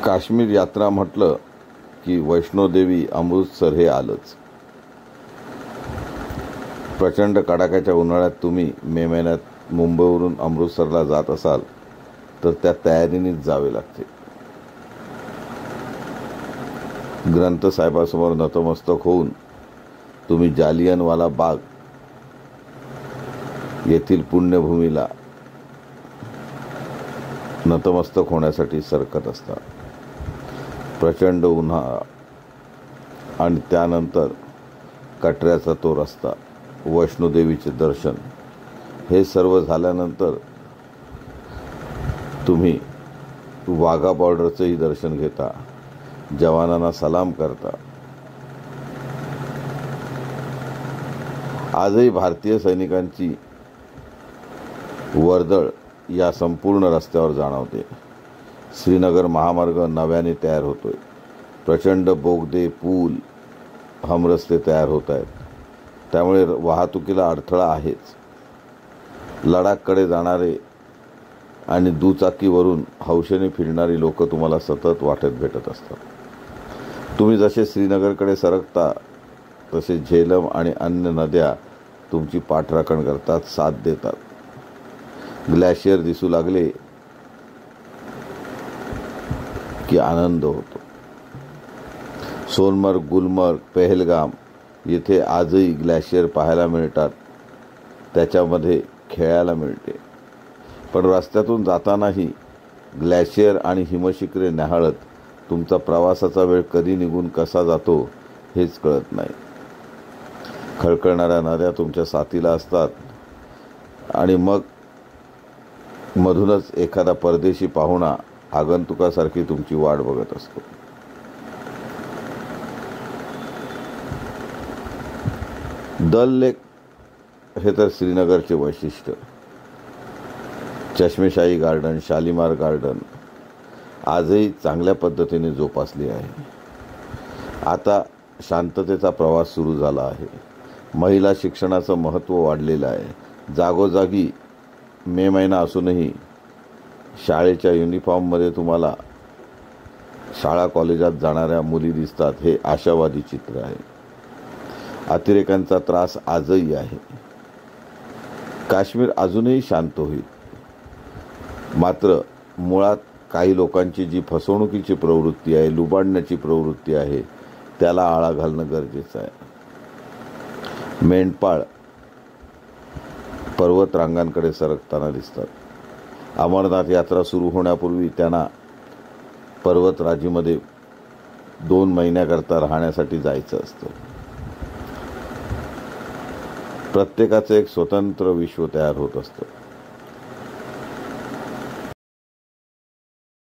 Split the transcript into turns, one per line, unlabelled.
काश्मीर यात्रा म्हटलं की वैष्णोदेवी अमृतसर हे आलंच. प्रचंड कडाक्याच्या उन्हाळ्यात तुम्ही मे महिन्यात मुंबईवरून अमृतसरला जात असाल तर त्या तयारीनेच जावे लागते. ग्रंथसाहेबासमोर नतमस्तक होऊन तुम्ही जालियनवाला बाग येथील पुण्यभूमीला नतमस्तक होण्यासाठी सरकत असता. प्रचंड उन्हाळा आणि त्यानंतर कटऱ्याचा तो रस्ता, वैष्णोदेवीचे दर्शन, हे सर्व झाल्यानंतर तुम्ही वाघा बॉर्डरचंही दर्शन घेता, जवानांना सलाम करता. आजही भारतीय सैनिकांची वर्दळ या संपूर्ण रस्त्यावर जाणवते. श्रीनगर महामार्ग नव्याने तयार होतोय. प्रचंड बोगदे, पूल, हमरस्ते तयार होत आहेत. त्यामुळे वाहतुकीला अडथळा आहेच. लडाखकडे जाणारे आणि दुचाकीवरून हौशेने फिरणारी लोक तुम्हाला सतत वाटेत भेटत असतात. तुम्ही जसे श्रीनगरकडे सरकता तसे झेलम आणि अन्य नद्या तुमची पाठराखण करतात, साथ देतात. ग्लॅशियर दिसू लागले की आनंद होतो. सोनमर्ग, गुलमर्ग, पहलगाम येथे आजही ग्लॅशियर पाहायला मिळतात, त्याच्यामध्ये खेळायला मिळते. पण रस्त्यातून जातानाही ग्लॅशियर आणि हिमशिखरे न्याहाळत तुमचा प्रवासाचा वेळ कधी निघून कसा जातो हेच कळत नाही. खळखळणाऱ्या नद्या तुमच्या साथीला असतात आणि मग मधूनच एखादा परदेशी पाहुणा आगंतुकासारखी तुमची वाट बघत असतो. दल लेक हे तर श्रीनगरचे वैशिष्ट्य. चष्मेशाही गार्डन, शालीमार गार्डन आजही चांगल्या पद्धतीने जोपासली आहे. आता शांततेचा प्रवास सुरू झाला आहे. महिला शिक्षणाचं महत्त्व वाढलेलं आहे. जागोजागी मे महिना असूनही शाळेच्या युनिफॉर्ममध्ये तुम्हाला शाळा कॉलेजात जाणाऱ्या मुली दिसतात. हे आशावादी चित्र आहे. अतिरेक्यांचा त्रास आजही आहे. काश्मीर अजूनही शांत होईल. मात्र मुळात काही लोकांची जी फसवणुकीची प्रवृत्ती आहे, लुबाडण्याची प्रवृत्ती आहे, त्याला आळा घालणं गरजेचं आहे. मेंढपाळ पर्वत रांगांकडे सरकताना दिसतात. अमरनाथ यात्रा सुरू होण्यापूर्वी त्यांना पर्वतराजीमध्ये 2 महिन्याकरता राहण्यासाठी जायचं असतं. प्रत्येकाचं एक स्वतंत्र विश्व तयार होत असतं.